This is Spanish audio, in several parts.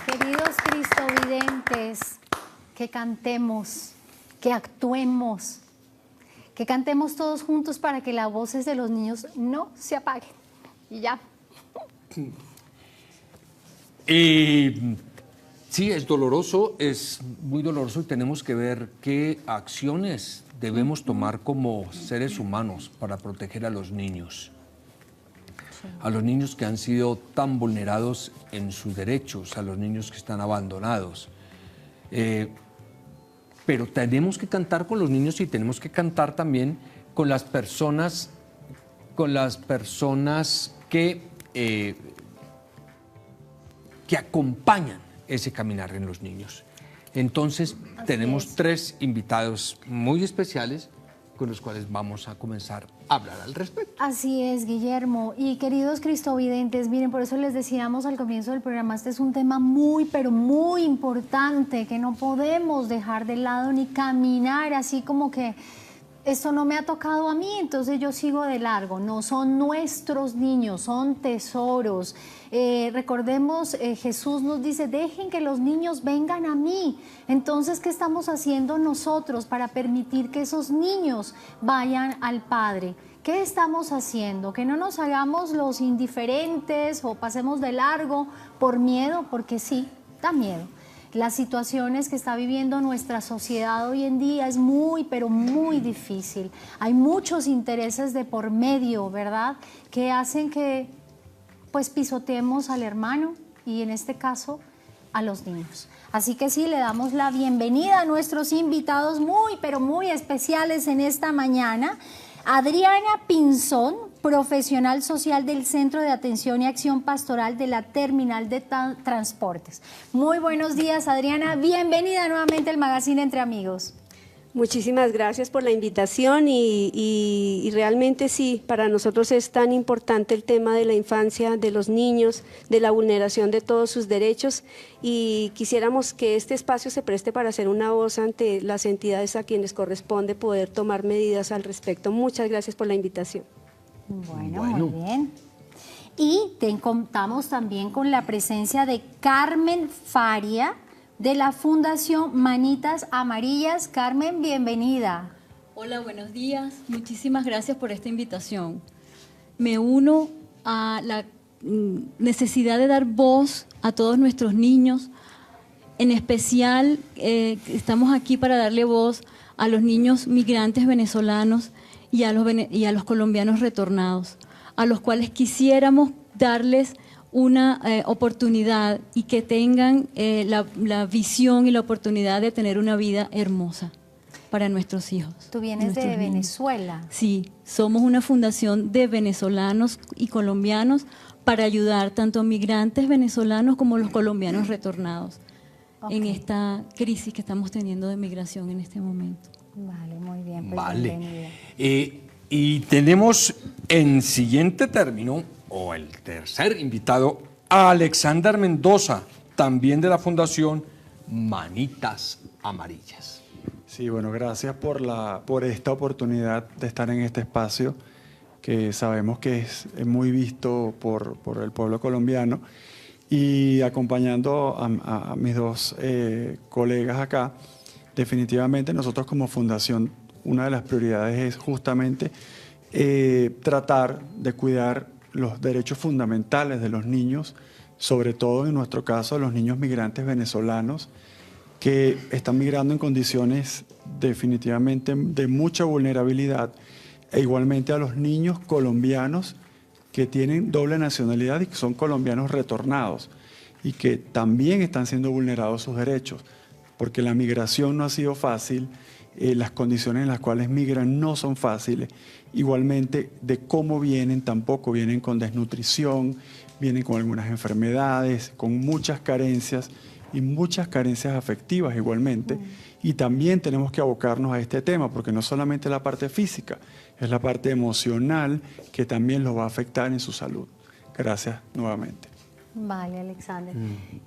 Queridos cristovidentes, que cantemos, que actuemos, que cantemos todos juntos para que las voces de los niños no se apaguen. Y ya. Sí, es doloroso, es muy doloroso y tenemos que ver qué acciones debemos tomar como seres humanos para proteger a los niños. A los niños que han sido tan vulnerados en sus derechos, a los niños que están abandonados. Pero tenemos que cantar con los niños y tenemos que cantar también con las personas que acompañan ese caminar en los niños. Entonces, tenemos tres invitados muy especiales con los cuales vamos a comenzar a hablar al respecto. Así es, Guillermo. Y queridos cristovidentes, miren, por eso les decíamos al comienzo del programa, este es un tema muy, pero muy importante, que no podemos dejar de lado ni caminar así como que esto no me ha tocado a mí, entonces yo sigo de largo. No, son nuestros niños, son tesoros. Recordemos, Jesús nos dice, dejen que los niños vengan a mí. Entonces, ¿qué estamos haciendo nosotros para permitir que esos niños vayan al Padre? ¿Qué estamos haciendo? Que no nos hagamos los indiferentes o pasemos de largo por miedo, porque sí, da miedo. Las situaciones que está viviendo nuestra sociedad hoy en día es muy, pero muy difícil. Hay muchos intereses de por medio, ¿verdad?, que hacen que pues pisoteemos al hermano y en este caso a los niños. Así que sí, le damos la bienvenida a nuestros invitados muy, pero muy especiales en esta mañana. Adriana Pinzón, profesional social del Centro de Atención y Acción Pastoral de la Terminal de Transportes. Muy buenos días, Adriana. Bienvenida nuevamente al Magazine Entre Amigos. Muchísimas gracias por la invitación y realmente sí, para nosotros es tan importante el tema de la infancia, de los niños, de la vulneración de todos sus derechos y quisiéramos que este espacio se preste para hacer una voz ante las entidades a quienes corresponde poder tomar medidas al respecto. Muchas gracias por la invitación. Bueno, muy bien. Y contamos también con la presencia de Carmen Faria, de la Fundación Manitas Amarillas. Carmen, bienvenida. Hola, buenos días. Muchísimas gracias por esta invitación. Me uno a la necesidad de dar voz a todos nuestros niños. En especial, estamos aquí para darle voz a los niños migrantes venezolanos y a los colombianos retornados, a los cuales quisiéramos darles una oportunidad y que tengan la visión y la oportunidad de tener una vida hermosa para nuestros hijos. Tú vienes de Venezuela. Sí, somos una fundación de venezolanos y colombianos para ayudar tanto a migrantes venezolanos como los colombianos retornados en esta crisis que estamos teniendo de migración en este momento. Vale, muy bien. Pues vale. Y tenemos en siguiente término, o el tercer invitado, a Alexander Mendoza, también de la Fundación Manitas Amarillas. Sí, bueno, gracias por esta oportunidad de estar en este espacio que sabemos que es muy visto por el pueblo colombiano y acompañando a mis dos colegas acá. Definitivamente nosotros como fundación, una de las prioridades es justamente tratar de cuidar los derechos fundamentales de los niños, sobre todo en nuestro caso los niños migrantes venezolanos que están migrando en condiciones definitivamente de mucha vulnerabilidad, e igualmente a los niños colombianos que tienen doble nacionalidad y que son colombianos retornados y que también están siendo vulnerados sus derechos, porque la migración no ha sido fácil, las condiciones en las cuales migran no son fáciles, igualmente de cómo vienen, tampoco vienen con desnutrición, vienen con algunas enfermedades, con muchas carencias y muchas carencias afectivas igualmente. Y también tenemos que abocarnos a este tema, porque no solamente la parte física, es la parte emocional que también los va a afectar en su salud. Gracias nuevamente. Vale, Alexander.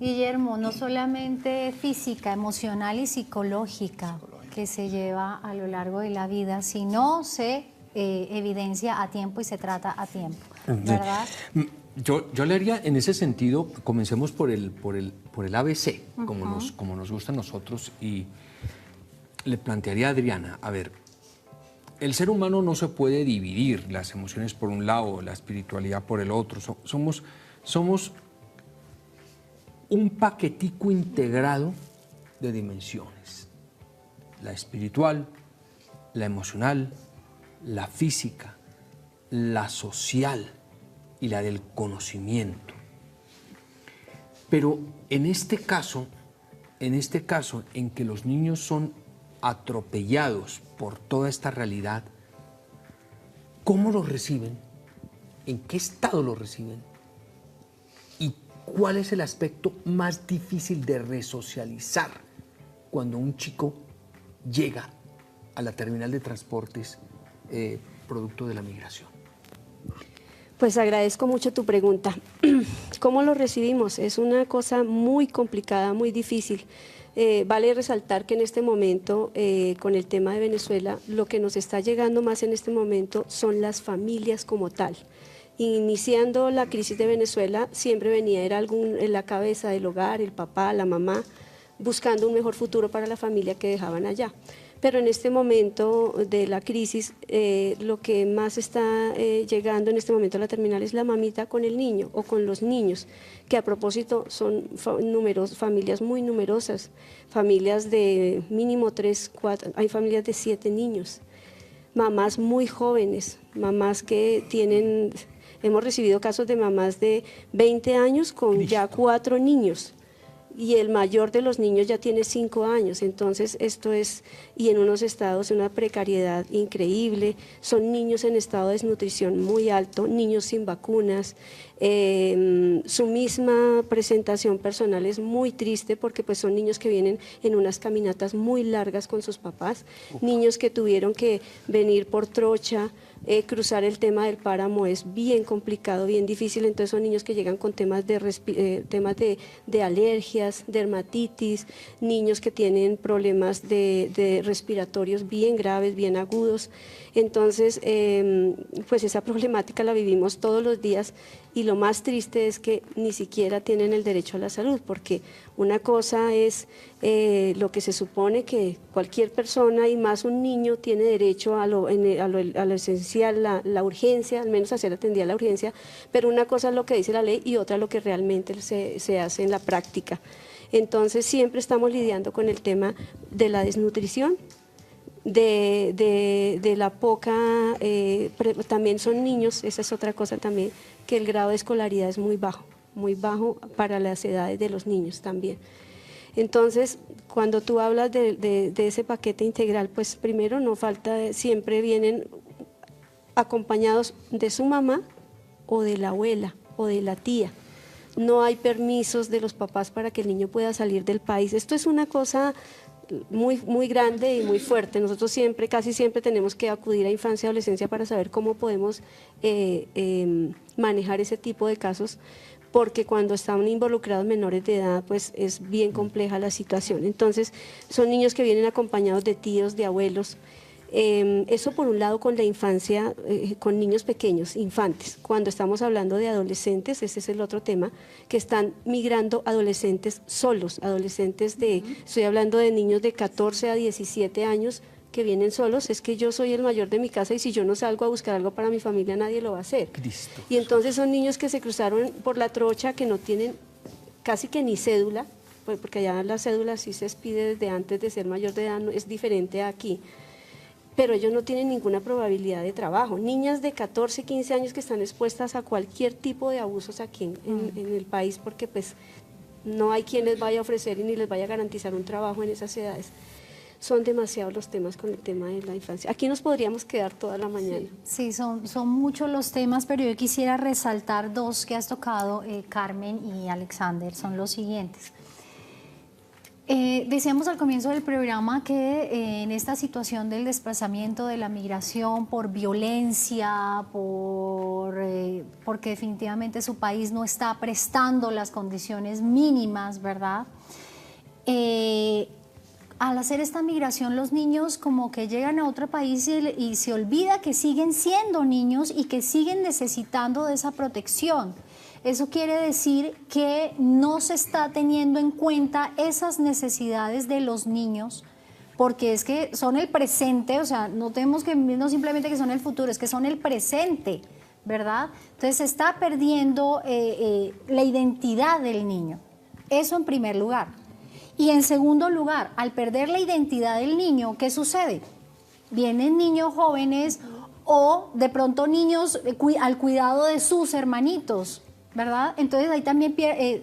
Guillermo, no solamente física, emocional y psicológica que se lleva a lo largo de la vida, sino se evidencia a tiempo y se trata a tiempo, ¿verdad? Yo le haría en ese sentido, comencemos por el ABC, como nos gusta a nosotros, y le plantearía a Adriana, a ver, el ser humano no se puede dividir, las emociones por un lado, la espiritualidad por el otro, somos un paquetico integrado de dimensiones, la espiritual, la emocional, la física, la social y la del conocimiento. Pero en este caso en que los niños son atropellados por toda esta realidad, ¿cómo los reciben? ¿En qué estado los reciben? ¿Y cuál es el aspecto más difícil de resocializar cuando un chico llega a la terminal de transportes producto de la migración? Pues agradezco mucho tu pregunta. ¿Cómo lo recibimos? Es una cosa muy complicada, muy difícil. Vale resaltar que en este momento, con el tema de Venezuela, lo que nos está llegando más en este momento son las familias como tal. Iniciando la crisis de Venezuela, siempre venía, era en la cabeza del hogar, el papá, la mamá, buscando un mejor futuro para la familia que dejaban allá. Pero en este momento de la crisis, lo que más está llegando en este momento a la terminal es la mamita con el niño o con los niños, que a propósito son familias muy numerosas, familias de mínimo 3, 4, hay familias de 7 niños, mamás muy jóvenes, mamás que tienen, hemos recibido casos de mamás de 20 años con ya 4 niños. Y el mayor de los niños ya tiene 5 años, entonces esto es, y en unos estados de una precariedad increíble, son niños en estado de desnutrición muy alto, niños sin vacunas, su misma presentación personal es muy triste porque pues son niños que vienen en unas caminatas muy largas con sus papás, niños que tuvieron que venir por trocha, cruzar el tema del páramo es bien complicado, bien difícil, entonces son niños que llegan con temas de alergias, dermatitis, niños que tienen problemas de respiratorios bien graves, bien agudos, entonces pues esa problemática la vivimos todos los días y lo más triste es que ni siquiera tienen el derecho a la salud, porque una cosa es lo que se supone que cualquier persona y más un niño tiene derecho a lo esencial, la urgencia, al menos a ser atendida la urgencia, pero una cosa es lo que dice la ley y otra lo que realmente se hace en la práctica. Entonces siempre estamos lidiando con el tema de la desnutrición, de la poca, también son niños, esa es otra cosa también, que el grado de escolaridad es muy bajo para las edades de los niños también. Entonces, cuando tú hablas de ese paquete integral, pues primero no falta, siempre vienen acompañados de su mamá o de la abuela o de la tía. No hay permisos de los papás para que el niño pueda salir del país. Esto es una cosa muy grande y muy fuerte. Nosotros casi siempre tenemos que acudir a infancia y adolescencia para saber cómo podemos manejar ese tipo de casos, porque cuando están involucrados menores de edad, pues es bien compleja la situación. Entonces, son niños que vienen acompañados de tíos, de abuelos. Eso por un lado con la infancia, con niños pequeños, infantes. Cuando estamos hablando de adolescentes, ese es el otro tema, que están migrando adolescentes solos, adolescentes estoy hablando de niños de 14 a 17 años que vienen solos, es que yo soy el mayor de mi casa y si yo no salgo a buscar algo para mi familia nadie lo va a hacer. Cristo. Y entonces son niños que se cruzaron por la trocha, que no tienen casi que ni cédula, porque allá la cédula sí se expide desde antes de ser mayor de edad, es diferente a aquí. Pero ellos no tienen ninguna probabilidad de trabajo. Niñas de 14, 15 años que están expuestas a cualquier tipo de abusos aquí en el país, porque pues no hay quien les vaya a ofrecer y ni les vaya a garantizar un trabajo en esas edades. Son demasiados los temas con el tema de la infancia. Aquí nos podríamos quedar toda la mañana. Sí, son muchos los temas, pero yo quisiera resaltar 2 que has tocado, Carmen y Alexander, son los siguientes. Decíamos al comienzo del programa que en esta situación del desplazamiento, de la migración por violencia, porque definitivamente su país no está prestando las condiciones mínimas, ¿verdad? Al hacer esta migración, los niños como que llegan a otro país y se olvida que siguen siendo niños y que siguen necesitando de esa protección. eso quiere decir que no se está teniendo en cuenta esas necesidades de los niños, porque es que son el presente, o sea, no tenemos que no simplemente que son el futuro, es que son el presente, ¿verdad? Entonces se está perdiendo la identidad del niño. Eso en primer lugar. Y en segundo lugar, al perder la identidad del niño, ¿qué sucede? Vienen niños jóvenes o de pronto niños al cuidado de sus hermanitos, ¿verdad? Entonces ahí también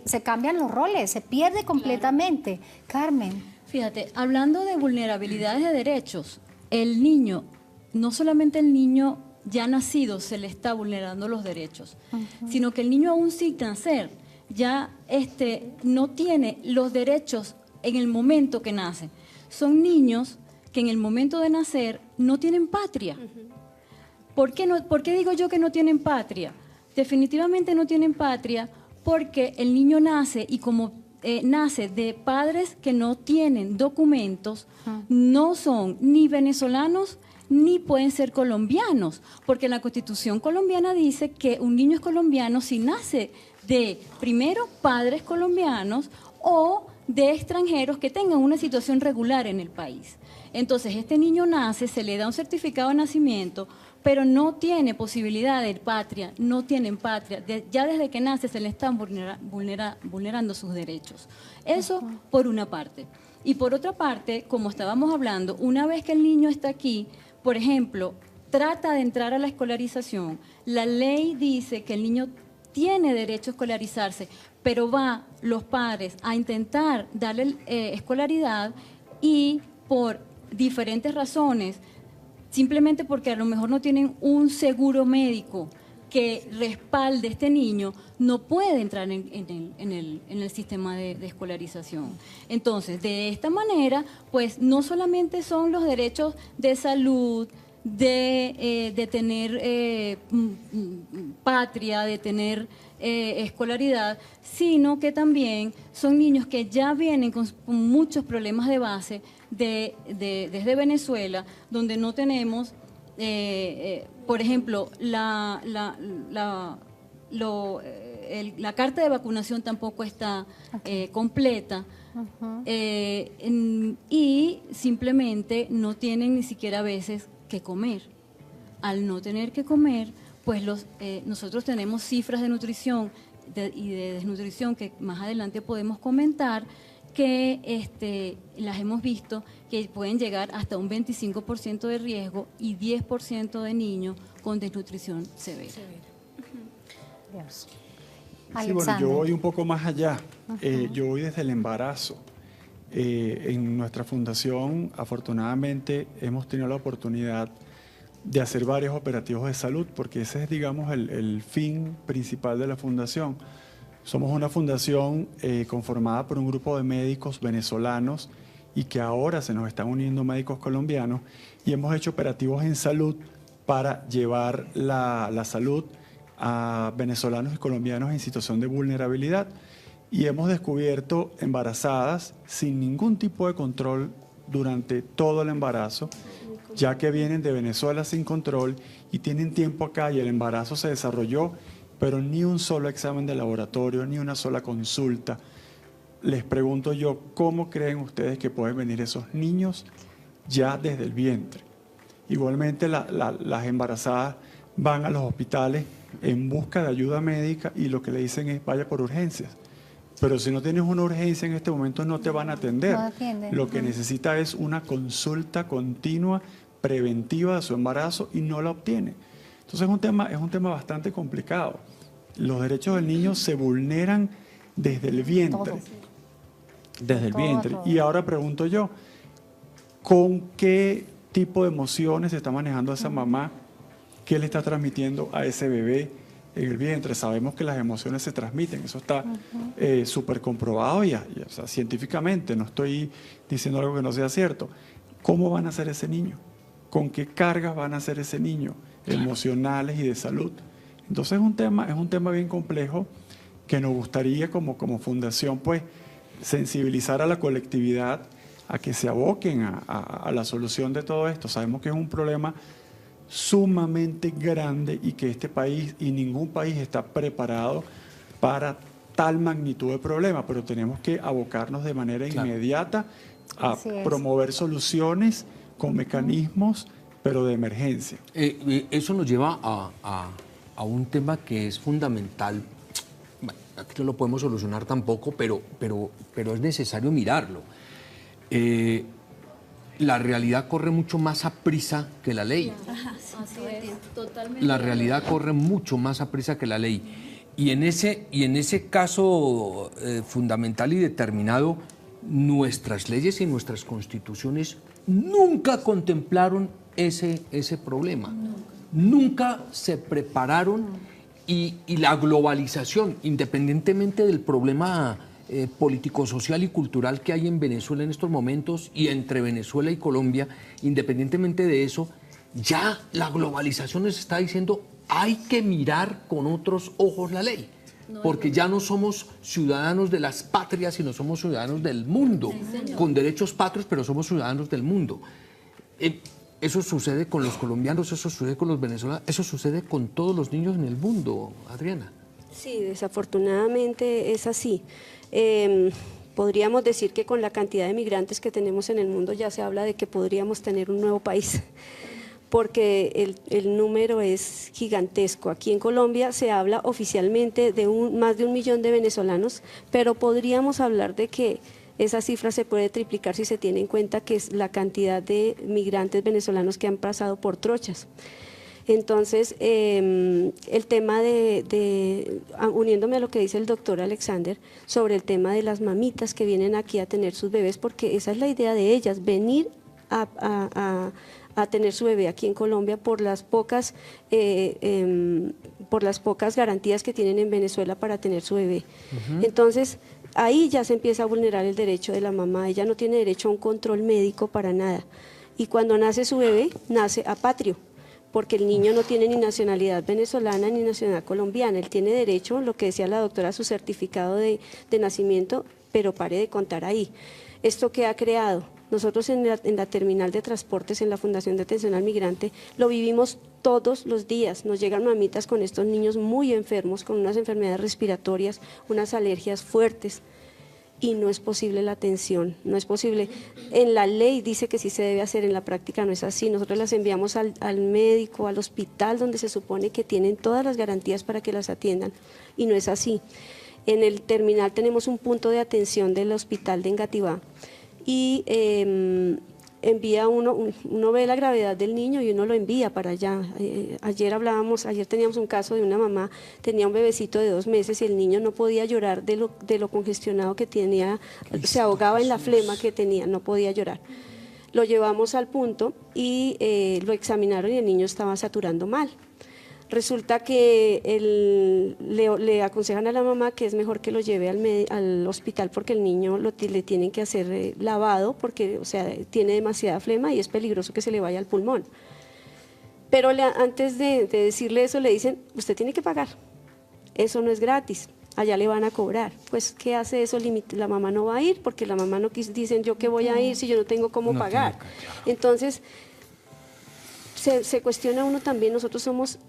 se cambian los roles, se pierde completamente. Claro. Carmen. Fíjate, hablando de vulnerabilidades de derechos, el niño, no solamente el niño ya nacido se le está vulnerando los derechos, sino que el niño aún sin nacer ya no tiene los derechos en el momento que nace. Son niños que en el momento de nacer no tienen patria. ¿Por qué digo yo que no tienen patria? Definitivamente no tienen patria porque el niño nace y como nace de padres que no tienen documentos, no son ni venezolanos ni pueden ser colombianos, porque la Constitución colombiana dice que un niño es colombiano si nace de, primero, padres colombianos o de extranjeros que tengan una situación regular en el país. Entonces, este niño nace, se le da un certificado de nacimiento, pero no tiene posibilidad de patria, no tienen patria. Ya desde que nace se le están vulnerando sus derechos. Eso por una parte. Y por otra parte, como estábamos hablando, una vez que el niño está aquí, por ejemplo, trata de entrar a la escolarización, la ley dice que el niño tiene derecho a escolarizarse, pero va los padres a intentar darle escolaridad y por diferentes razones, simplemente porque a lo mejor no tienen un seguro médico que respalde a este niño, no puede entrar en el sistema de escolarización. Entonces, de esta manera, pues no solamente son los derechos de salud, de tener patria, de tener escolaridad, sino que también son niños que ya vienen con muchos problemas de base desde Venezuela, donde no tenemos, por ejemplo, la carta de vacunación tampoco está completa. Y simplemente no tienen ni siquiera a veces que comer. Al no tener que comer, pues nosotros tenemos cifras de nutrición y de desnutrición que más adelante podemos comentar, que las hemos visto que pueden llegar hasta un 25% de riesgo y 10% de niños con desnutrición severa. Dios. Sí, bueno, yo voy un poco más allá. Yo voy desde el embarazo. En nuestra fundación, afortunadamente, hemos tenido la oportunidad de hacer varios operativos de salud, porque ese es, digamos, el fin principal de la fundación. Somos una fundación conformada por un grupo de médicos venezolanos y que ahora se nos están uniendo médicos colombianos y hemos hecho operativos en salud para llevar la salud a venezolanos y colombianos en situación de vulnerabilidad. Y hemos descubierto embarazadas sin ningún tipo de control durante todo el embarazo, ya que vienen de Venezuela sin control y tienen tiempo acá y el embarazo se desarrolló, pero ni un solo examen de laboratorio, ni una sola consulta. Les pregunto yo, ¿cómo creen ustedes que pueden venir esos niños ya desde el vientre? Igualmente las embarazadas van a los hospitales en busca de ayuda médica y lo que le dicen es vaya por urgencias. Pero si no tienes una urgencia en este momento no te van a atender. No atienden. Lo que necesita es una consulta continua, preventiva de su embarazo y no la obtiene. Entonces es un tema bastante complicado. Los derechos del niño se vulneran desde el vientre. Todo. Desde el vientre. Todo. Y ahora pregunto yo, ¿con qué tipo de emociones se está manejando esa mamá? ¿Qué le está transmitiendo a ese bebé en el vientre? Sabemos que las emociones se transmiten, eso está súper comprobado o sea, científicamente, no estoy diciendo algo que no sea cierto. ¿Cómo van a ser ese niño? ¿Con qué cargas van a ser ese niño? Emocionales y de salud. Entonces es un tema bien complejo que nos gustaría como fundación pues sensibilizar a la colectividad a que se aboquen a la solución de todo esto. Sabemos que es un problema sumamente grande y que este país y ningún país está preparado para tal magnitud de problema, pero tenemos que abocarnos de manera inmediata a Así es. promover soluciones con mecanismos, pero de emergencia. Eso nos lleva a un tema que es fundamental. Bueno, aquí no lo podemos solucionar tampoco, pero es necesario mirarlo. La realidad corre mucho más aprisa que la ley. Así es, totalmente. La realidad corre mucho más aprisa que la ley. Y en ese caso fundamental y determinado, nuestras leyes y nuestras constituciones nunca contemplaron ese problema. Nunca se prepararon y la globalización, independientemente del problema político, social y cultural que hay en Venezuela en estos momentos y entre Venezuela y Colombia, independientemente de eso, ya la globalización nos está diciendo hay que mirar con otros ojos la ley, porque ya no somos ciudadanos de las patrias, sino somos ciudadanos del mundo, con derechos patrios, pero somos ciudadanos del mundo. Eso sucede con los colombianos, eso sucede con los venezolanos, eso sucede con todos los niños en el mundo, Adriana. Sí, desafortunadamente es así. Podríamos decir que con la cantidad de migrantes que tenemos en el mundo ya se habla de que podríamos tener un nuevo país, porque el número es gigantesco. Aquí en Colombia se habla oficialmente de más de 1 millón de venezolanos, pero podríamos hablar de que esa cifra se puede triplicar si se tiene en cuenta que es la cantidad de migrantes venezolanos que han pasado por trochas. Entonces, el tema uniéndome a lo que dice el doctor Alexander, sobre el tema de las mamitas que vienen aquí a tener sus bebés, porque esa es la idea de ellas, venir a tener su bebé aquí en Colombia por las pocas garantías que tienen en Venezuela para tener su bebé. Entonces, ahí ya se empieza a vulnerar el derecho de la mamá, ella no tiene derecho a un control médico para nada. Y cuando nace su bebé, nace apatrio, porque el niño no tiene ni nacionalidad venezolana ni nacionalidad colombiana, él tiene derecho, lo que decía la doctora, a su certificado de nacimiento, pero pare de contar ahí. ¿Esto qué ha creado? Nosotros en la terminal de transportes, en la Fundación de Atención al Migrante, lo vivimos todos los días. Nos llegan mamitas con estos niños muy enfermos, con unas enfermedades respiratorias, unas alergias fuertes, y no es posible la atención, no es posible. En la ley dice que sí se debe hacer, en la práctica no es así. Nosotros las enviamos al médico, al hospital, donde se supone que tienen todas las garantías para que las atiendan, y no es así. En el terminal tenemos un punto de atención del hospital de Engativá, y envía uno ve la gravedad del niño y uno lo envía para allá. Ayer teníamos un caso de una mamá, tenía un bebecito de 2 meses y el niño no podía llorar de lo congestionado que tenía, se ahogaba en la flema que tenía, no podía llorar. Lo llevamos al punto y lo examinaron y el niño estaba saturando mal. Resulta que le aconsejan a la mamá que es mejor que lo lleve al hospital porque el niño le tienen que hacer lavado porque, o sea, tiene demasiada flema y es peligroso que se le vaya al pulmón. Pero antes de decirle eso le dicen, usted tiene que pagar, eso no es gratis, allá le van a cobrar. Pues, ¿qué hace eso? La mamá no va a ir porque la mamá no dicen, ¿yo qué voy a ir si yo no tengo cómo pagar? Entonces, se cuestiona uno también, nosotros somos,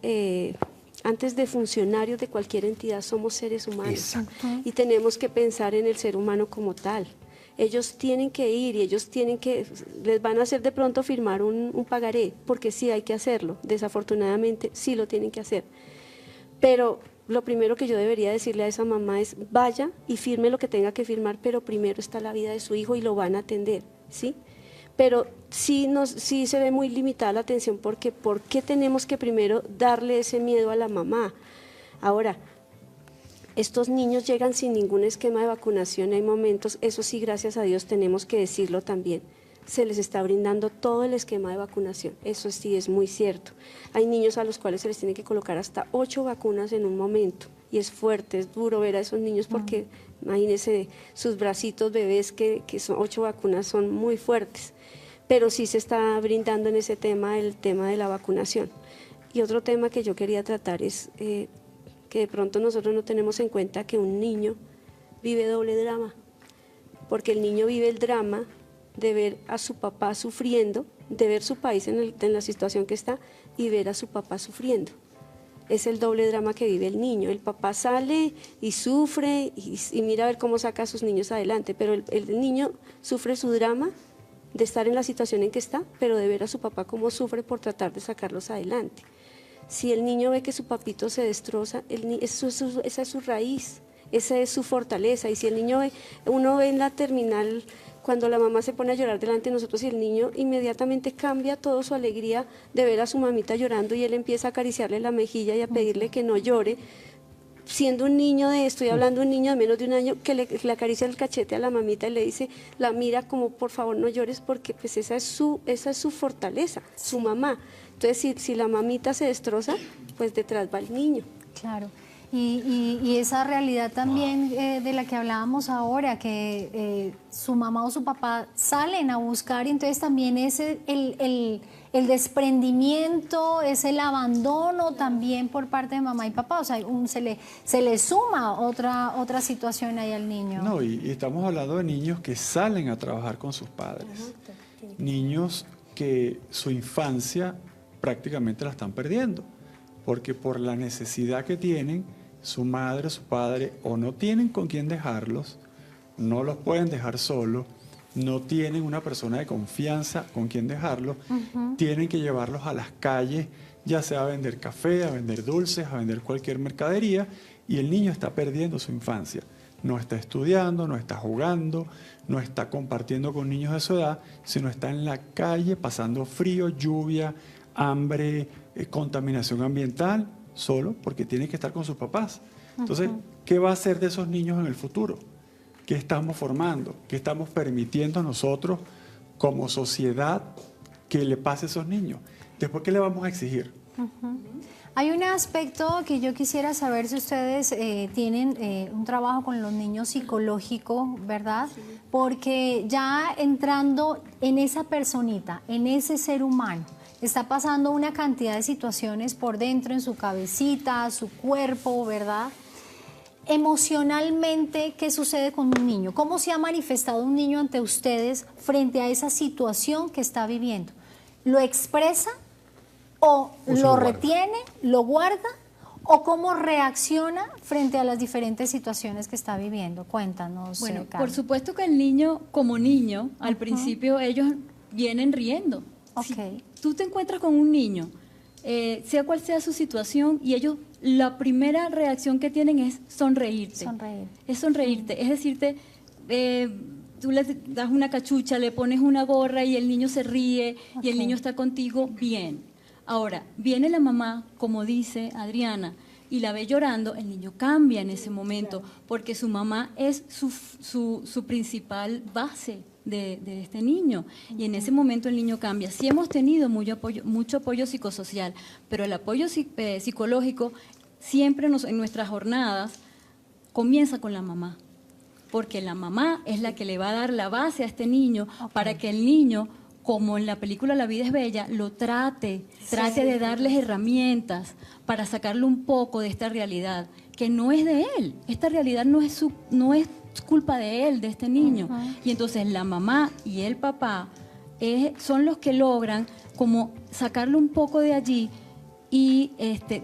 antes de funcionarios de cualquier entidad, somos seres humanos. Exacto. Y tenemos que pensar en el ser humano como tal. Ellos tienen que ir y les van a hacer de pronto firmar un pagaré, porque sí hay que hacerlo, desafortunadamente sí lo tienen que hacer. Pero lo primero que yo debería decirle a esa mamá es, vaya y firme lo que tenga que firmar, pero primero está la vida de su hijo y lo van a atender, ¿sí? Pero sí se ve muy limitada la atención porque ¿por qué tenemos que primero darle ese miedo a la mamá? Ahora, estos niños llegan sin ningún esquema de vacunación, hay momentos, eso sí, gracias a Dios tenemos que decirlo también, se les está brindando todo el esquema de vacunación, eso sí es muy cierto. Hay niños a los cuales se les tiene que colocar hasta 8 vacunas en un momento y es fuerte, es duro ver a esos niños porque imagínense sus bracitos bebés que son 8 vacunas son muy fuertes. Pero sí se está brindando en ese tema, el tema de la vacunación. Y otro tema que yo quería tratar es que de pronto nosotros no tenemos en cuenta que un niño vive doble drama, porque el niño vive el drama de ver a su papá sufriendo, de ver su país en la situación que está y ver a su papá sufriendo. es el doble drama que vive el niño. El papá sale y sufre y mira a ver cómo saca a sus niños adelante, pero el niño sufre su drama de estar en la situación en que está, pero de ver a su papá cómo sufre por tratar de sacarlos adelante. Si el niño ve que su papito se destroza, esa es su raíz, esa es su fortaleza. Y si el niño ve, uno ve en la terminal cuando la mamá se pone a llorar delante de nosotros y el niño inmediatamente cambia toda su alegría de ver a su mamita llorando y él empieza a acariciarle la mejilla y a pedirle que no llore, siendo un niño estoy hablando de un niño de menos de un año que le acaricia el cachete a la mamita y le dice, la mira como por favor no llores porque pues esa es su fortaleza, su mamá. Entonces si la mamita se destroza, pues detrás va el niño. Claro. Y esa realidad también de la que hablábamos ahora, que su mamá o su papá salen a buscar y entonces también es el desprendimiento, es el abandono también por parte de mamá y papá, o sea, se le suma otra situación ahí al niño. No, y estamos hablando de niños que salen a trabajar con sus padres, niños que su infancia prácticamente la están perdiendo, porque por la necesidad que tienen, su madre, su padre, o no tienen con quién dejarlos, no los pueden dejar solos, no tienen una persona de confianza con quien dejarlos, tienen que llevarlos a las calles, ya sea a vender café, a vender dulces, a vender cualquier mercadería, y el niño está perdiendo su infancia. No está estudiando, no está jugando, no está compartiendo con niños de su edad, sino está en la calle pasando frío, lluvia, hambre, contaminación ambiental, solo porque tiene que estar con sus papás. Entonces, ¿qué va a hacer de esos niños en el futuro? ¿Qué estamos formando? ¿Qué estamos permitiendo nosotros como sociedad que le pase a esos niños? Después, ¿qué le vamos a exigir? Hay un aspecto que yo quisiera saber si ustedes tienen un trabajo con los niños psicológico, ¿verdad? Porque ya entrando en esa personita, en ese ser humano, está pasando una cantidad de situaciones por dentro, en su cabecita, su cuerpo, ¿verdad? Emocionalmente, ¿qué sucede con un niño? ¿Cómo se ha manifestado un niño ante ustedes frente a esa situación que está viviendo? ¿Lo expresa o lo retiene, lo guarda? ¿O cómo reacciona frente a las diferentes situaciones que está viviendo? Cuéntanos, Bueno, Carmen. por supuesto que el niño, como niño, al principio ellos vienen riendo. Si tú te encuentras con un niño, sea cual sea su situación, y ellos, la primera reacción que tienen es sonreírte. Es sonreírte, es decirte, tú le das una cachucha, le pones una gorra y el niño se ríe y el niño está contigo bien. Ahora, viene la mamá, como dice Adriana, y la ve llorando, el niño cambia en ese momento, porque su mamá es su principal base de este niño, y en ese momento el niño cambia. Sí hemos tenido mucho apoyo psicosocial, pero el apoyo psicológico siempre en nuestras jornadas comienza con la mamá, porque la mamá es la que le va a dar la base a este niño para que el niño, como en la película La vida es bella, lo trate de darles herramientas para sacarle un poco de esta realidad, que no es de él. Esta realidad no es culpa de él, de este niño. Y entonces la mamá y el papá son los que logran como sacarle un poco de allí y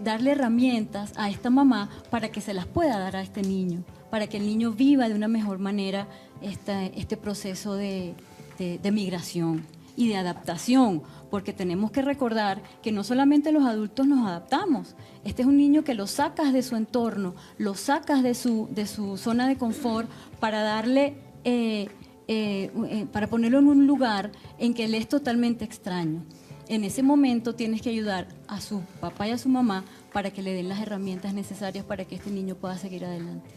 darle herramientas a esta mamá para que se las pueda dar a este niño, para que el niño viva de una mejor manera este proceso de migración y de adaptación, porque tenemos que recordar que no solamente los adultos nos adaptamos. Este es un niño que lo sacas de su entorno, lo sacas de su zona de confort para darle, para ponerlo en un lugar en que él es totalmente extraño. En ese momento tienes que ayudar a su papá y a su mamá para que le den las herramientas necesarias para que este niño pueda seguir adelante.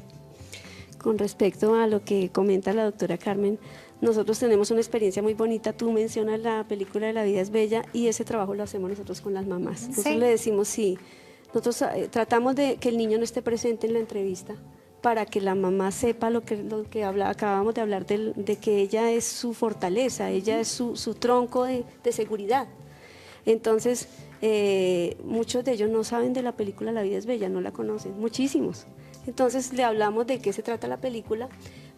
Con respecto a lo que comenta la doctora Carmen, nosotros tenemos una experiencia muy bonita. Tú mencionas la película de La vida es bella y ese trabajo lo hacemos nosotros con las mamás. Nosotros le decimos, sí, nosotros tratamos de que el niño no esté presente en la entrevista para que la mamá sepa lo que acabamos de hablar, de que ella es su fortaleza, ella es su tronco de seguridad. Entonces, muchos de ellos no saben de la película La vida es bella, no la conocen, muchísimos. Entonces le hablamos de qué se trata la película,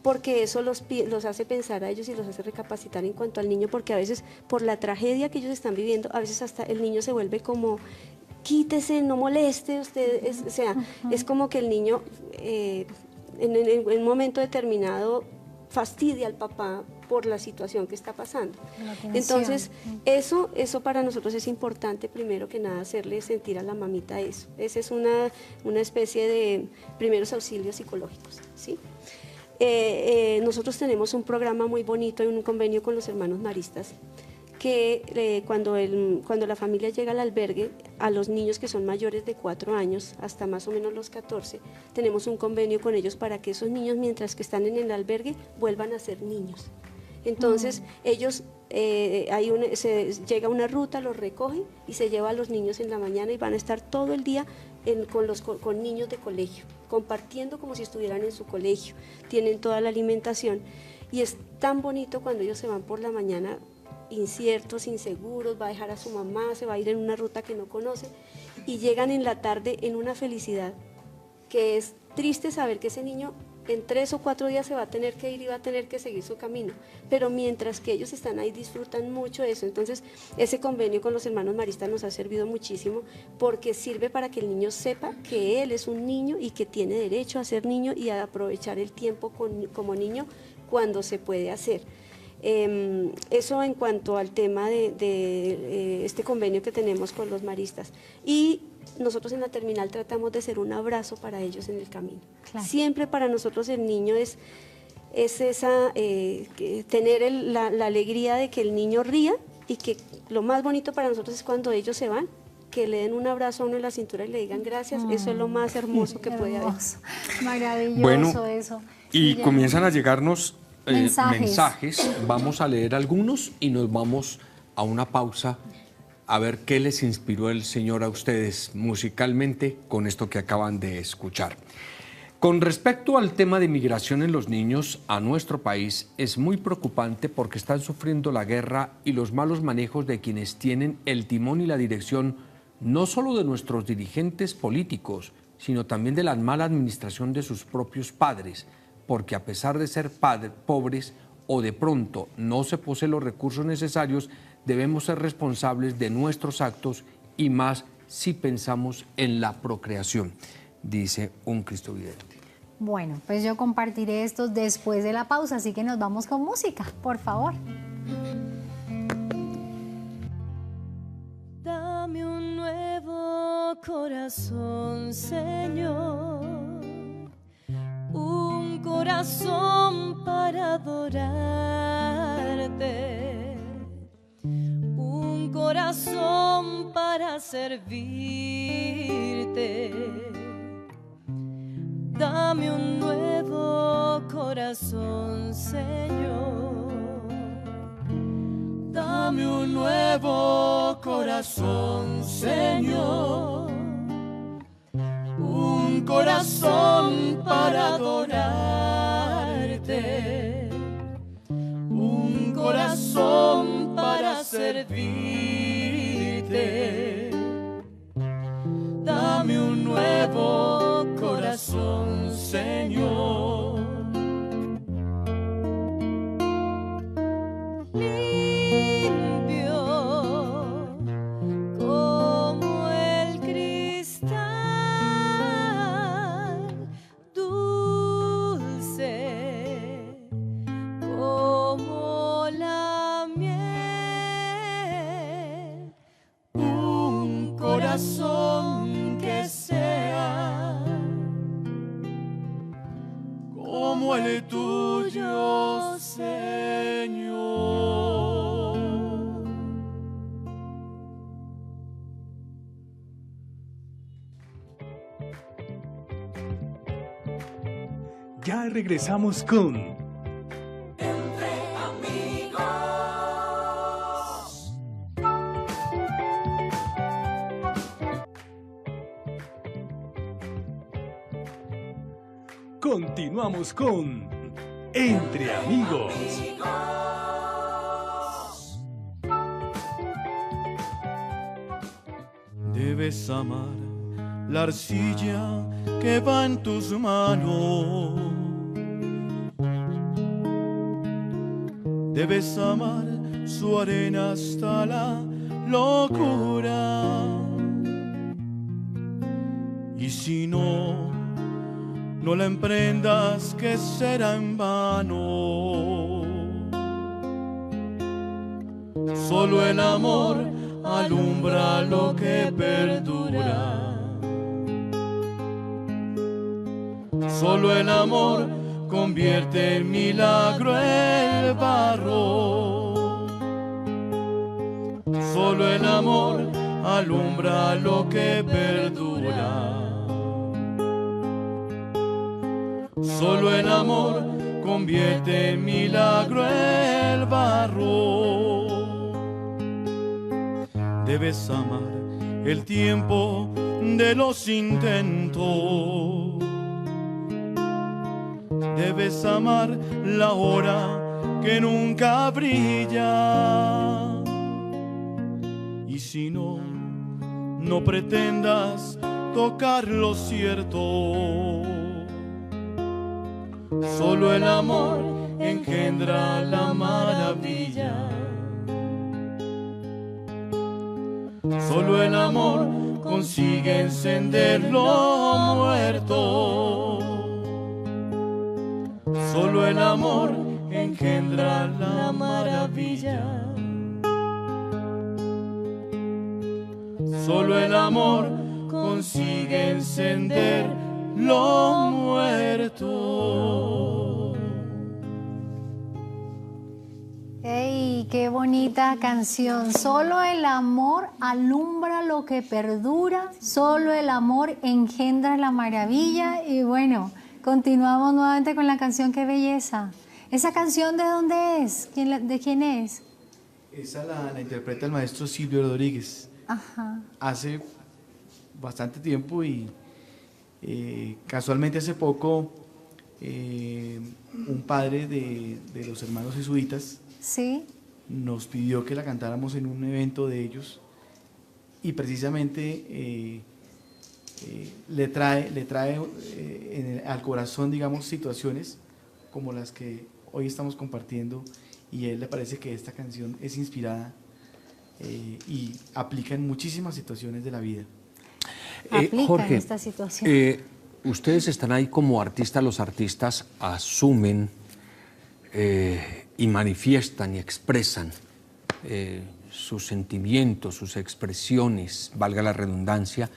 porque eso los hace pensar a ellos y los hace recapacitar en cuanto al niño, porque a veces por la tragedia que ellos están viviendo, a veces hasta el niño se vuelve como quítese, no moleste, usted, o sea, es como que el niño en un momento determinado fastidia al papá por la situación que está pasando. Entonces, eso para nosotros es importante, primero que nada, hacerle sentir a la mamita eso. Esa es una especie de primeros auxilios psicológicos, ¿sí? Nosotros tenemos un programa muy bonito, un convenio con los hermanos maristas, que cuando la familia llega al albergue, a los niños que son mayores de 4 años, hasta más o menos los 14, tenemos un convenio con ellos para que esos niños, mientras que están en el albergue, vuelvan a ser niños. Entonces, ellos, llega una ruta, los recoge y se lleva a los niños en la mañana y van a estar todo el día con niños de colegio, compartiendo como si estuvieran en su colegio, tienen toda la alimentación. Y es tan bonito cuando ellos se van por la mañana inciertos, inseguros, va a dejar a su mamá, se va a ir en una ruta que no conoce y llegan en la tarde en una felicidad que es triste saber que ese niño en 3 o 4 días se va a tener que ir y va a tener que seguir su camino, pero mientras que ellos están ahí disfrutan mucho eso. Entonces ese convenio con los hermanos maristas nos ha servido muchísimo porque sirve para que el niño sepa que él es un niño y que tiene derecho a ser niño y a aprovechar el tiempo como niño cuando se puede hacer. Eso en cuanto al tema de este convenio que tenemos con los maristas. Y nosotros en la terminal tratamos de ser un abrazo para ellos en el camino. Claro. Siempre para nosotros el niño es esa, tener la alegría de que el niño ría y que lo más bonito para nosotros es cuando ellos se van, que le den un abrazo a uno en la cintura y le digan gracias. Eso es lo más hermoso que puede haber. Maravilloso, bueno, eso. Y sí, comienzan a llegarnos mensajes. Vamos a leer algunos y nos vamos a una pausa a ver qué les inspiró el Señor a ustedes musicalmente con esto que acaban de escuchar. Con respecto al tema de migración en los niños a nuestro país, es muy preocupante porque están sufriendo la guerra y los malos manejos de quienes tienen el timón y la dirección, no solo de nuestros dirigentes políticos, sino también de la mala administración de sus propios padres, porque a pesar de ser pobres o de pronto no se poseen los recursos necesarios, debemos ser responsables de nuestros actos y más si pensamos en la procreación, dice un Cristo vidente. Bueno, pues yo compartiré esto después de la pausa, así que nos vamos con música, por favor. Dame un nuevo corazón, Señor, un corazón para adorarte, un corazón para servirte. Dame un nuevo corazón, Señor. Dame un nuevo corazón, Señor. Un corazón para adorarte. Un corazón para servirte. Dame un nuevo corazón, Señor. Limpio como el cristal, dulce como la miel, un corazón que sea como el tuyo, Señor. Ya regresamos con Entre Amigos. Continuamos con Entre Amigos. Debes amar la arcilla que va en tus manos. Debes amar su arena hasta la locura. si no, no la emprendas, que será en vano. Solo el amor alumbra lo que perdura. Solo el amor convierte en milagro el barro. Solo el amor alumbra lo que perdura. Solo el amor convierte en milagro el barro. Debes amar el tiempo de los intentos. Debes amar la hora que nunca brilla. Y si no, no pretendas tocar lo cierto. Solo el amor engendra la maravilla. Solo el amor consigue encender lo muerto. Solo el amor engendra la maravilla. Solo el amor consigue encender lo muerto. ¡Ey, qué bonita canción! Solo el amor alumbra lo que perdura, solo el amor engendra la maravilla. Y bueno, continuamos nuevamente con la canción. ¡Qué belleza! ¿Esa canción de dónde es? ¿De quién es? Esa la interpreta el maestro Silvio Rodríguez. Ajá. Hace bastante tiempo y casualmente hace poco un padre de los hermanos jesuitas, ¿sí?, nos pidió que la cantáramos en un evento de ellos y precisamente le trae al corazón, digamos, situaciones como las que hoy estamos compartiendo, y a él le parece que esta canción es inspirada y aplica en muchísimas situaciones de la vida. Jorge, esta situación. Ustedes están ahí como artistas, los artistas asumen y manifiestan y expresan sus sentimientos, sus expresiones, valga la redundancia,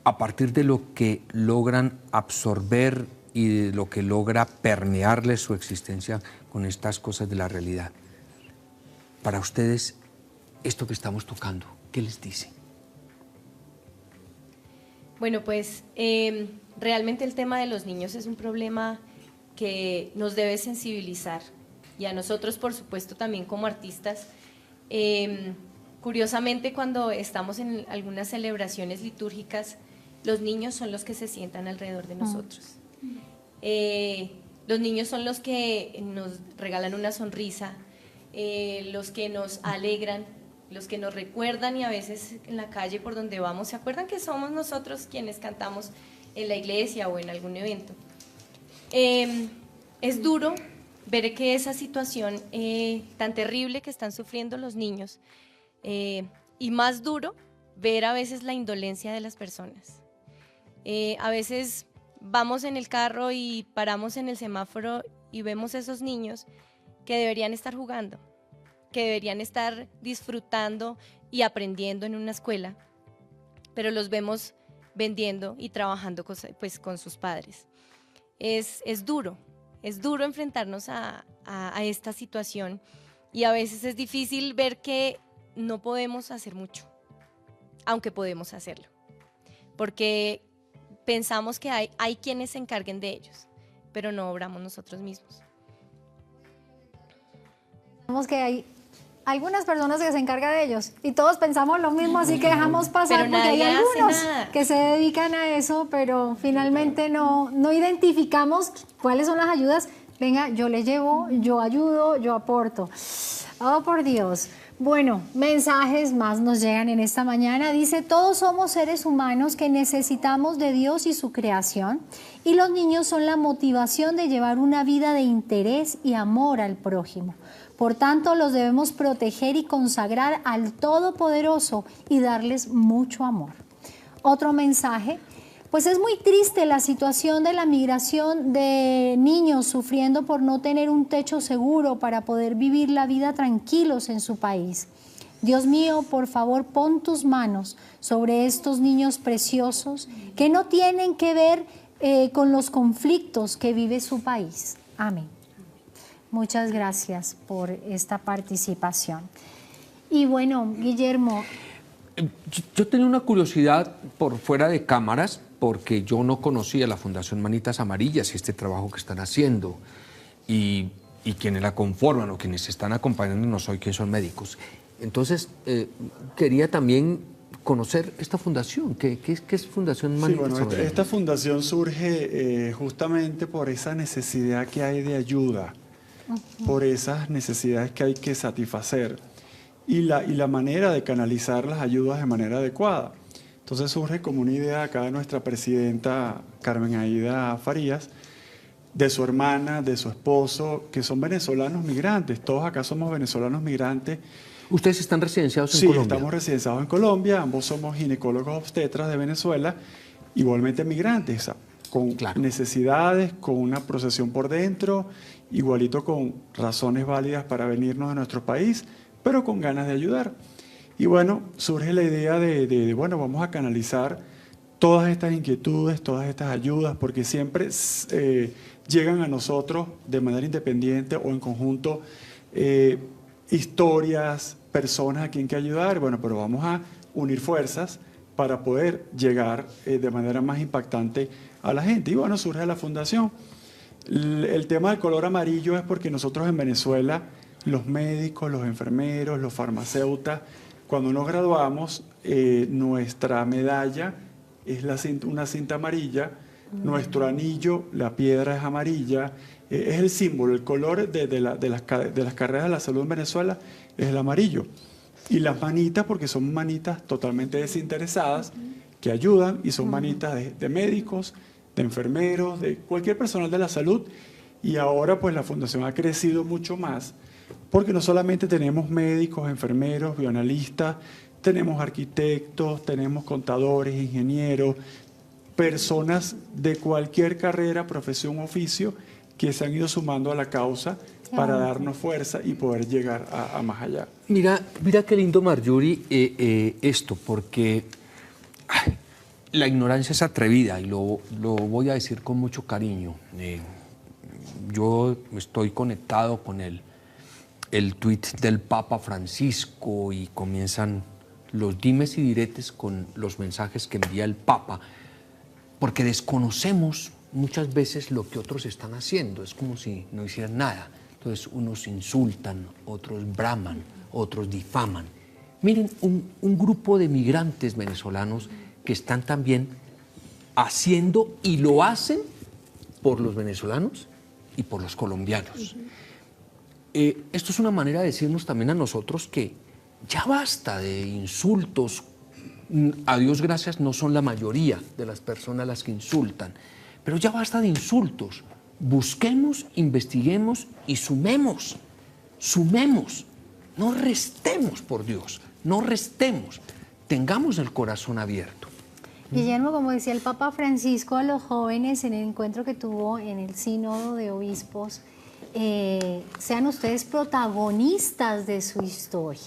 a partir de lo que logran absorber y de lo que logra permearles su existencia con estas cosas de la realidad. Para ustedes, esto que estamos tocando, ¿qué les dice? Bueno, pues realmente el tema de los niños es un problema que nos debe sensibilizar, y a nosotros, por supuesto, también como artistas. Curiosamente, cuando estamos en algunas celebraciones litúrgicas, los niños son los que se sientan alrededor de nosotros. Los niños son los que nos regalan una sonrisa, los que nos alegran, los que nos recuerdan, y a veces en la calle por donde vamos se acuerdan que somos nosotros quienes cantamos en la iglesia o en algún evento. Es duro ver que esa situación tan terrible que están sufriendo los niños, y más duro ver a veces la indolencia de las personas. A veces vamos en el carro y paramos en el semáforo y vemos esos niños que deberían estar jugando, que deberían estar disfrutando y aprendiendo en una escuela, pero los vemos vendiendo y trabajando pues, con sus padres. Es duro enfrentarnos a esta situación, y a veces es difícil ver que no podemos hacer mucho, aunque podemos hacerlo, porque pensamos que hay quienes se encarguen de ellos, pero no obramos nosotros mismos. Pensamos que hay algunas personas que se encargan de ellos y todos pensamos lo mismo, así que dejamos pasar, pero porque hay nadie hace algunos nada. que se dedican a eso, pero finalmente no identificamos cuáles son las ayudas. Venga, yo le llevo, yo ayudo, yo aporto. Oh, por Dios. Bueno, mensajes más nos llegan en esta mañana. Dice, todos somos seres humanos que necesitamos de Dios y su creación, y los niños son la motivación de llevar una vida de interés y amor al prójimo. Por tanto, los debemos proteger y consagrar al Todopoderoso y darles mucho amor. Otro mensaje, Pues es muy triste la situación de la migración de niños sufriendo por no tener un techo seguro para poder vivir la vida tranquilos en su país. Dios mío, por favor, pon tus manos sobre estos niños preciosos que no tienen que ver con los conflictos que vive su país. Amén. Muchas gracias por esta participación. Y bueno, Guillermo. Yo tenía una curiosidad por fuera de cámaras, porque yo no conocía la Fundación Manitas Amarillas y este trabajo que están haciendo. Y quienes la conforman o quienes están acompañándonos hoy, que son médicos. Entonces, quería también conocer esta fundación. ¿Qué es Fundación Manitas Amarillas? Esta fundación surge justamente por esa necesidad que hay de ayuda, por esas necesidades que hay que satisfacer y la manera de canalizar las ayudas de manera adecuada. Entonces surge como una idea acá de nuestra presidenta Carmen Aida Farías, de su hermana, de su esposo, que son venezolanos migrantes. Todos acá somos venezolanos migrantes. ¿Ustedes están residenciados en Colombia? Sí, estamos residenciados en Colombia. Ambos somos ginecólogos obstetras de Venezuela, igualmente migrantes, con necesidades, con una procesión por dentro, igualito con razones válidas para venirnos a nuestro país, pero con ganas de ayudar. Y bueno, surge la idea de bueno, vamos a canalizar todas estas inquietudes, todas estas ayudas, porque siempre llegan a nosotros de manera independiente o en conjunto historias, personas a quien que ayudar. Bueno, pero vamos a unir fuerzas para poder llegar de manera más impactante a la gente. Y bueno, surge la fundación. El tema del color amarillo es porque nosotros en Venezuela, los médicos, los enfermeros, los farmacéutas, cuando nos graduamos, nuestra medalla es una cinta amarilla, nuestro anillo, la piedra es amarilla, es el símbolo, el color de las carreras de la salud en Venezuela es el amarillo. Y las manitas, porque son manitas totalmente desinteresadas, que ayudan, y son manitas de médicos, de enfermeros, de cualquier personal de la salud. Y ahora pues la fundación ha crecido mucho más, porque no solamente tenemos médicos, enfermeros, bioanalistas, tenemos arquitectos, tenemos contadores, ingenieros, personas de cualquier carrera, profesión, oficio, que se han ido sumando a la causa para darnos fuerza y poder llegar a más allá. Mira qué lindo, Marjorie, esto, porque la ignorancia es atrevida y lo voy a decir con mucho cariño. Yo estoy conectado con el tuit del Papa Francisco y comienzan los dimes y diretes con los mensajes que envía el Papa, porque desconocemos muchas veces lo que otros están haciendo, es como si no hicieran nada. Entonces unos insultan, otros braman, otros difaman. Miren, un grupo de migrantes venezolanos que están también haciendo y lo hacen por los venezolanos y por los colombianos. Esto es una manera de decirnos también a nosotros que ya basta de insultos. A Dios gracias, no son la mayoría de las personas las que insultan, pero ya basta de insultos. Busquemos, investiguemos y sumemos, no restemos, por Dios, no restemos, tengamos el corazón abierto. Guillermo, como decía el Papa Francisco a los jóvenes en el encuentro que tuvo en el Sínodo de Obispos, sean ustedes protagonistas de su historia.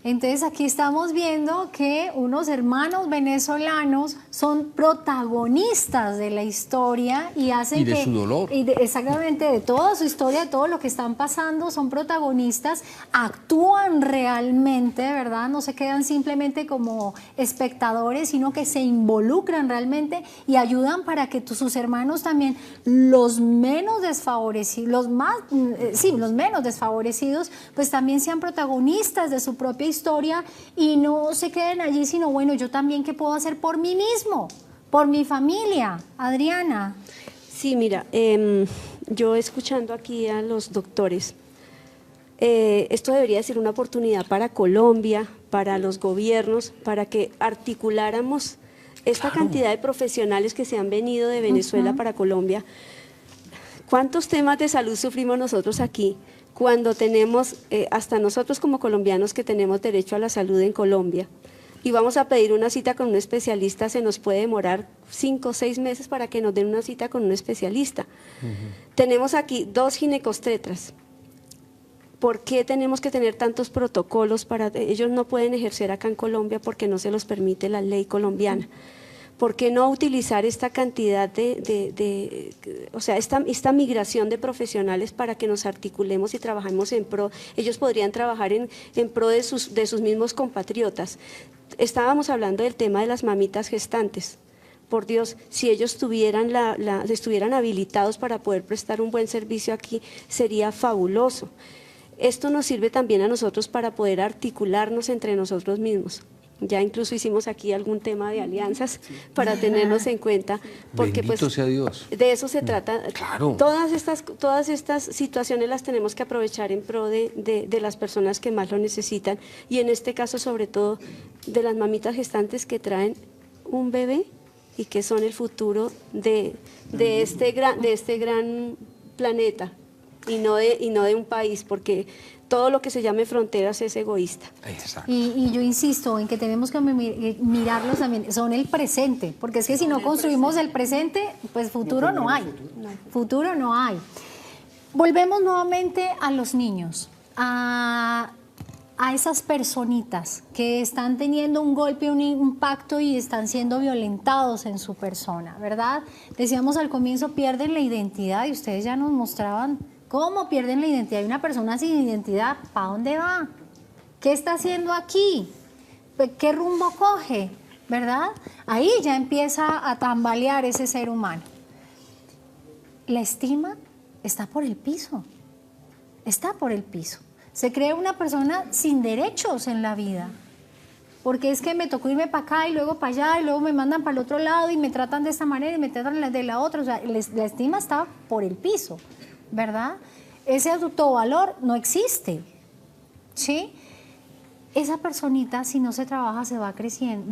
Entonces aquí estamos viendo que unos hermanos venezolanos son protagonistas de la historia y hacen de su dolor. Exactamente, de toda su historia, de todo lo que están pasando, son protagonistas, actúan realmente, ¿verdad? No se quedan simplemente como espectadores, sino que se involucran realmente y ayudan para que sus hermanos también, los menos desfavorecidos, los menos desfavorecidos, pues también sean protagonistas de su propia historia y no se queden allí, sino bueno, yo también, ¿qué puedo hacer por mí mismo, por mi familia? Adriana. Sí, mira, yo escuchando aquí a los doctores, esto debería ser una oportunidad para Colombia, para los gobiernos, para que articuláramos esta cantidad de profesionales que se han venido de Venezuela para Colombia. ¿Cuántos temas de salud sufrimos nosotros aquí? Cuando tenemos, hasta nosotros como colombianos que tenemos derecho a la salud en Colombia, y vamos a pedir una cita con un especialista, se nos puede demorar 5 o 6 meses para que nos den una cita con un especialista. Tenemos aquí 2 ginecostretras. ¿Por qué tenemos que tener tantos protocolos para ellos no pueden ejercer acá en Colombia porque no se los permite la ley colombiana? ¿Por qué no utilizar esta cantidad o sea, esta migración de profesionales para que nos articulemos y trabajemos en pro? Ellos podrían trabajar en pro de sus mismos compatriotas. Estábamos hablando del tema de las mamitas gestantes. Por Dios, si ellos estuvieran habilitados para poder prestar un buen servicio aquí, sería fabuloso. Esto nos sirve también a nosotros para poder articularnos entre nosotros mismos. Ya incluso hicimos aquí algún tema de alianzas para tenernos en cuenta, porque Bendito sea Dios. De eso se trata. Claro. Todas estas situaciones las tenemos que aprovechar en pro de las personas que más lo necesitan, y en este caso sobre todo de las mamitas gestantes que traen un bebé y que son el futuro de este gran planeta y no de un país, porque todo lo que se llame fronteras es egoísta. Exacto. Y yo insisto en que tenemos que mirarlos también, son el presente, porque es que si no construimos el presente, pues futuro no hay. Futuro no hay. Volvemos nuevamente a los niños, a esas personitas que están teniendo un golpe, un impacto y están siendo violentados en su persona, ¿verdad? Decíamos al comienzo, pierden la identidad y ustedes ya nos mostraban cómo pierden la identidad. Y una persona sin identidad, ¿para dónde va? ¿Qué está haciendo aquí? ¿Qué rumbo coge? ¿Verdad? Ahí ya empieza a tambalear ese ser humano. La estima está por el piso. Está por el piso. Se crea una persona sin derechos en la vida. Porque es que me tocó irme para acá y luego para allá y luego me mandan para el otro lado y me tratan de esta manera y me tratan de la otra. O sea, la estima está por el piso, ¿verdad? Ese autovalor no existe, ¿sí? Esa personita, si no se trabaja, se va creciendo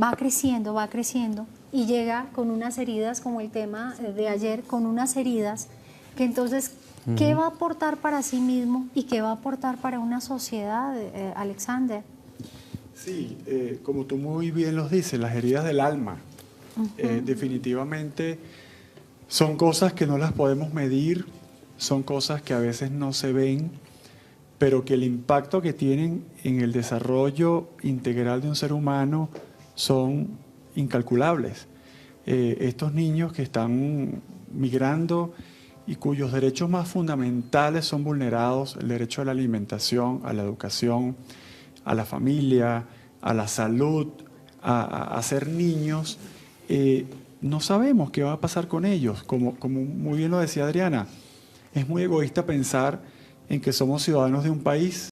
y llega con unas heridas, como el tema de ayer, con unas heridas que entonces, ¿qué va a aportar para sí mismo y qué va a aportar para una sociedad, Alexander? Sí, como tú muy bien los dices, las heridas del alma, definitivamente son cosas que no las podemos medir, son cosas que a veces no se ven, pero que el impacto que tienen en el desarrollo integral de un ser humano son incalculables. Estos niños que están migrando y cuyos derechos más fundamentales son vulnerados, el derecho a la alimentación, a la educación, a la familia, a la salud, a ser niños, no sabemos qué va a pasar con ellos. Como muy bien lo decía Adriana, es muy egoísta pensar en que somos ciudadanos de un país